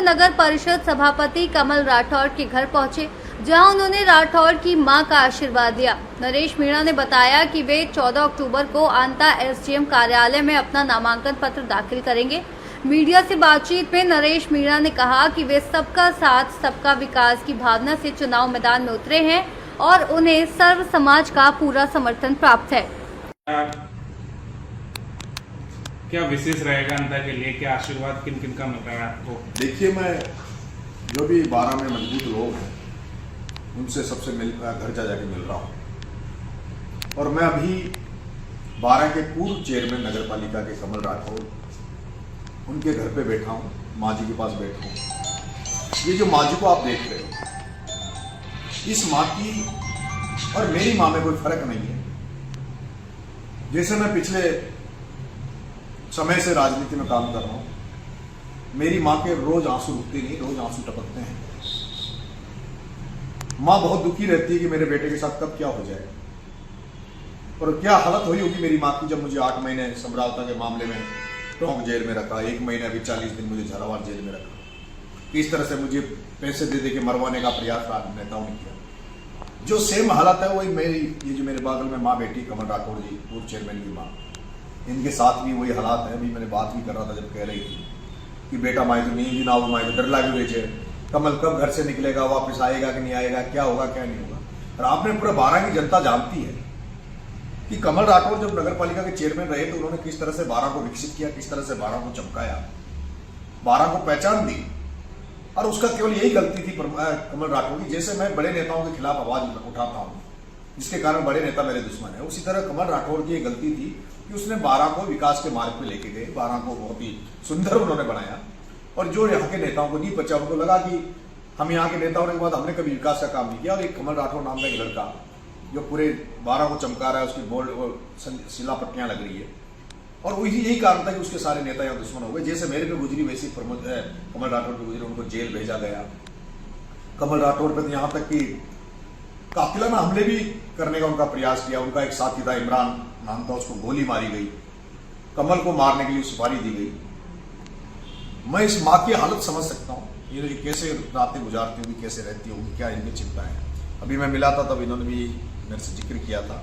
नगर परिषद सभापति कमल राठौर के घर पहुंचे, जहां उन्होंने राठौर की मां का आशीर्वाद दिया। नरेश मीणा ने बताया कि वे 14 अक्टूबर को आंता एसडीएम कार्यालय में अपना नामांकन पत्र दाखिल करेंगे। मीडिया से बातचीत में नरेश मीणा ने कहा कि वे सबका साथ सबका विकास की भावना से चुनाव मैदान में उतरे हैं और उन्हें सर्व समाज का पूरा समर्थन प्राप्त है। क्या विशेष रहेगा अंता के लिए, क्या आशीर्वाद किन किन का मिल रहा है आपको? देखिए, मैं जो भी 12 में मजबूत लोग हैं उनसे सबसे घर जा जाके मिल रहा हूँ। और मैं अभी 12 के पूर्व चेयरमैन नगर पालिका के कमल राठौर, उनके घर पे बैठा हूँ, माँ जी के पास बैठा हूँ। ये जो माँ जी को आप देख रहे हो, इस माँ की और मेरी माँ में कोई फर्क नहीं है। जैसे मैं पिछले समय से राजनीति में काम कर रहा हूँ, मेरी माँ के रोज आंसू रुकते नहीं, रोज आंसू टपकते हैं। माँ बहुत दुखी रहती है कि मेरे बेटे के साथ कब क्या हो जाए, और क्या हालत हुई होगी मेरी माँ की जब मुझे 8 महीने समरावता के मामले में टोंक जेल में रखा, 1 महीने अभी 40 दिन मुझे झालावाड़ जेल में रखा। किस तरह से मुझे पैसे दे दे के मरवाने का प्रयास नेताओं ने किया। जो सेम हालत है वही मेरी, ये जो मेरे बगल में माँ बैठी कमल राठौर जी, पूर्व चेयरमैन की माँ, इनके साथ भी वही हालात है। अभी मैंने बात भी कर रहा था जब कह रही थी कि बेटा माए तो नींद भी ना हो, माए तो डर लागे रहे, कमल कब घर से निकलेगा, वापस आएगा कि नहीं आएगा, क्या होगा क्या नहीं होगा। और आपने पूरा 12 की जनता जानती है कि कमल राठौर जब नगर पालिका के चेयरमैन रहे तो उन्होंने किस तरह से 12 को विकसित किया, किस तरह से 12 को चमकाया, 12 को पहचान दी। और उसका केवल यही गलती थी कमल राठौर की। जैसे मैं बड़े नेताओं के खिलाफ आवाज उठाता हूँ जिसके कारण बड़े नेता मेरे दुश्मन है, उसी तरह कमल राठौर की एक गलती थी कि उसने 12 को विकास के मार्ग में लेके गए। 12 को बहुत ही सुंदर उन्होंने बनाया, और जो यहाँ के नेताओं को नहीं बचा, उनको लगा कि हम यहाँ के नेता होने के बाद हमने कभी विकास का काम नहीं किया। और एक कमल राठौर नाम का एक लड़का जो पूरे 12 को चमका रहा है, उसकी बोल्ड और शिला पट्टियां लग रही है, और वही यही कारण था कि उसके सारे नेता यहाँ दुश्मन हो गए। जैसे मेरे पे गुजरी वैसी कमल राठौर पे गुजरी, उनको जेल भेजा गया। कमल राठौर पे यहाँ तक कि कातिलाना हमले भी करने का उनका प्रयास किया। उनका एक साथी था, इमरान नाम था, उसको गोली मारी गई, कमल को मारने के लिए सुपारी दी गई। मैं इस माँ की हालत समझ सकता हूँ, ये कैसे रातें गुजारती होंगी, कैसे रहती होंगी, क्या इनकी चिंता है। अभी मैं मिला था तब इन्होंने भी मेरे से जिक्र किया था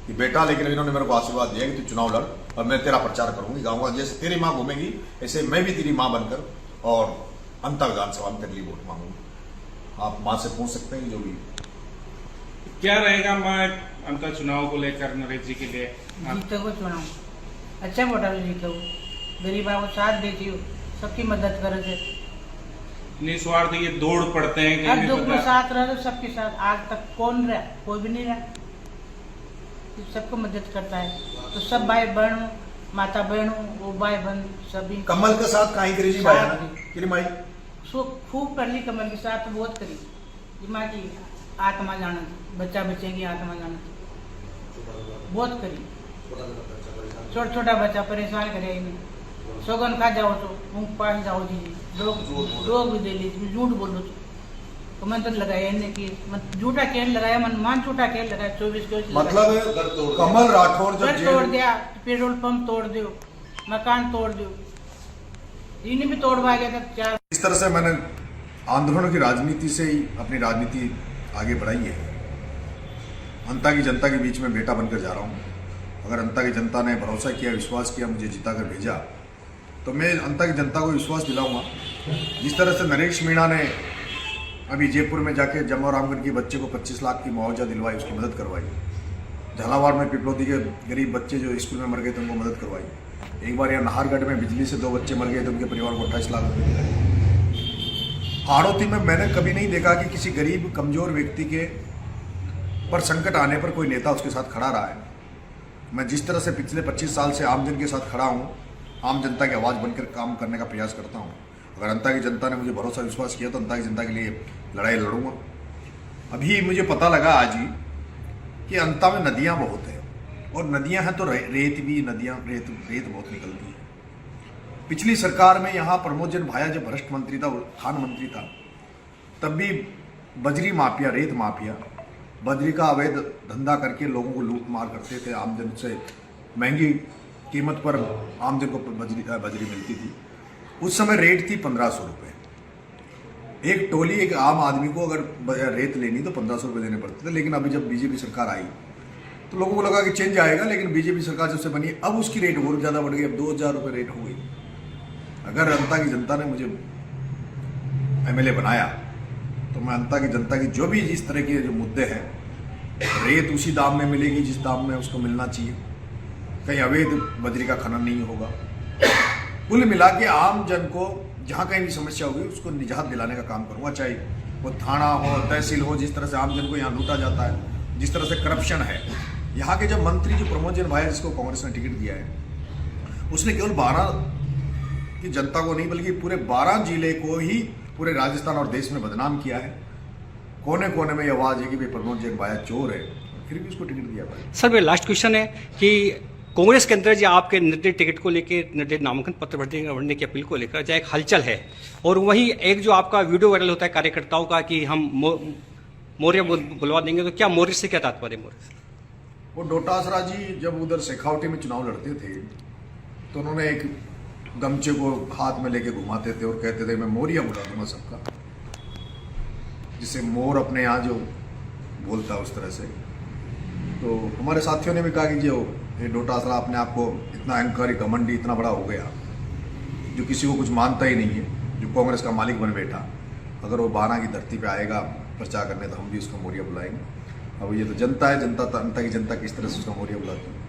कि बेटा, लेकिन इन्होंने मेरे को आशीर्वाद दिया कि तू चुनाव लड़ और मैं तेरा प्रचार करूंगी, गाँव का जैसे तेरी माँ घूमेगी ऐसे मैं भी तेरी माँ बनकर और अंतर विधानसभा में तेरे लिए वोट मांगूंगी। आप माँ से पूछ सकते हैं जो भी। क्या रहेगा माँ अंतर चुनाव को लेकर नरेश जी के लिए? जीते को चुनाव अच्छा वोटर जीते हो, गरीबा को साथ देती हो, सबकी मदद करे थे, निस्वार्थ ये दौड़ पड़ते हैं कि हर दुख में साथ रहे तो सबके साथ। आज तक कौन रहा? कोई भी नहीं रहा, सबको मदद करता है। तो सब भाई बहन, माता बहन, वो भाई बहन सभी। कमल के साथ कहीं करी जी भाई सो खूब कर ली कमल के साथ, बहुत करी। माँ की आत्मा जाना, बच्चा बच्चे की आत्मा जाना, बहुत करी। छोटा छोटा बच्चा परेशान करे, सौगन खा जाओ तो मुंह पास जाओ जी, लोग भी दे ली, झूठ बोलो तो मैं तो लगाया नहीं कि झूठा खेल लगाया, मन मान झूठा खेल लगाया। 24 के मतलब कमल राठौर जब तोड़ दिया, पेट्रोल पंप तोड़ दो, मकान तोड़ दो, इन्हें भी तोड़वा गया था। क्या इस तरह से मैंने आंदोलनों की राजनीति से ही अपनी राजनीति आगे बढ़ाई है। अंता की जनता के बीच में बेटा बनकर जा रहा हूँ। अगर अंता की जनता ने भरोसा किया, विश्वास किया, मुझे जिता कर भेजा, तो मैं अंता की जनता को विश्वास दिलाऊंगा। जिस तरह से नरेश मीणा ने अभी जयपुर में जाके जमा रामगढ़ के बच्चे को 25 लाख की मुआवजा दिलवाई, उसकी मदद करवाई। झालावाड़ में पिपलौदी के गरीब बच्चे जो स्कूल में मर गए थे उनको मदद करवाई। एक बार यहाँ नाहरगढ़ में बिजली से 2 बच्चे मर गए थे, उनके परिवार को 28 लाख रुपये दिलाए। हाड़ौती में मैंने कभी नहीं देखा कि किसी गरीब कमजोर व्यक्ति के पर संकट आने पर कोई नेता उसके साथ खड़ा रहा है। मैं जिस तरह से पिछले 25 साल से आमजन के साथ खड़ा हूँ, आम जनता की आवाज़ बनकर काम करने का प्रयास करता हूँ। अगर अंता की जनता ने मुझे भरोसा विश्वास किया तो अंता की जनता के लिए लड़ाई लड़ूंगा। अभी मुझे पता लगा आज ही कि अंता में नदियाँ बहुत हैं, और नदियाँ हैं तो रेत भी, नदियाँ रेत बहुत निकलती है। पिछली सरकार में यहाँ प्रमोदजन भाया जब भ्रष्ट मंत्री था, खान मंत्री था, तब भी बजरी माफिया, रेत माफिया बजरी का अवैध धंधा करके लोगों को लूट मार करते थे। आमजन से महंगी कीमत पर आमजन को बजरी मिलती थी। उस समय रेट थी 1500 रुपये। एक टोली एक आम आदमी को अगर रेत लेनी तो 1500 रुपये देने पड़ते थे, लेकिन अभी जब बीजेपी सरकार आई तो लोगों को लगा कि चेंज आएगा, लेकिन बीजेपी सरकार जब से बनी अब उसकी रेट और ज़्यादा बढ़ गई, अब 2000 रुपये रेट हो गई। अगर अंता की जनता ने मुझे MLA बनाया तो मैं अंता की जनता की जो भी इस तरह के जो मुद्दे हैं, रेत उसी दाम में मिलेगी जिस दाम में उसको मिलना चाहिए, कहीं अवैध बजरी का खनन नहीं होगा। कुल मिला के आम जन को जहाँ कहीं भी समस्या होगी उसको निजात दिलाने का काम करूँगा, चाहे वो थाना हो, तहसील हो। जिस तरह से आम जन को यहाँ लूटा जाता है, जिस तरह से करप्शन है, यहाँ के जब मंत्री जो प्रमोद जैन भाई जिसको कांग्रेस ने टिकट दिया है, उसने केवल 12 की जनता को नहीं बल्कि पूरे 12 जिले को ही पूरे राजस्थान और देश में बदनाम किया है। कोने कोने में ये आवाज है कि भाई प्रमोद जैन भाई चोर है, फिर भी उसको टिकट दिया भाई। सर मेरा लास्ट क्वेश्चन है कि कांग्रेस के अंदर जो आपके निर्दलीय टिकट को लेकर निर्दलीय नामांकन पत्र भरने की अपील को लेकर जो एक हलचल है, और वहीं एक जो आपका वीडियो वायरल होता है कार्यकर्ताओं का कि हम मौर्य बुलवा देंगे, तो क्या मौर्य से क्या तात्पर्य? मौर्य से वो डोटासरा जी जब उधर शेखावटी में चुनाव लड़ते थे तो उन्होंने एक गमछे को हाथ में लेके घुमाते थे और कहते थे मैं मौर्य बुला दूंगा सबका, जिससे मोर अपने यहाँ जो बोलता है उस तरह से। तो हमारे साथियों ने भी कहा कि जो ये डोटासरा अपने आप को इतना अहंकारी घमंडी इतना बड़ा हो गया जो किसी को कुछ मानता ही नहीं है, जो कांग्रेस का मालिक बन बैठा, अगर वो 12 की धरती पे आएगा प्रचार करने तो हम भी उसको मौर्य बुलाएंगे। अब ये तो जनता है, जनता की जनता किस तरह से उसका मौर्य बुलाती है।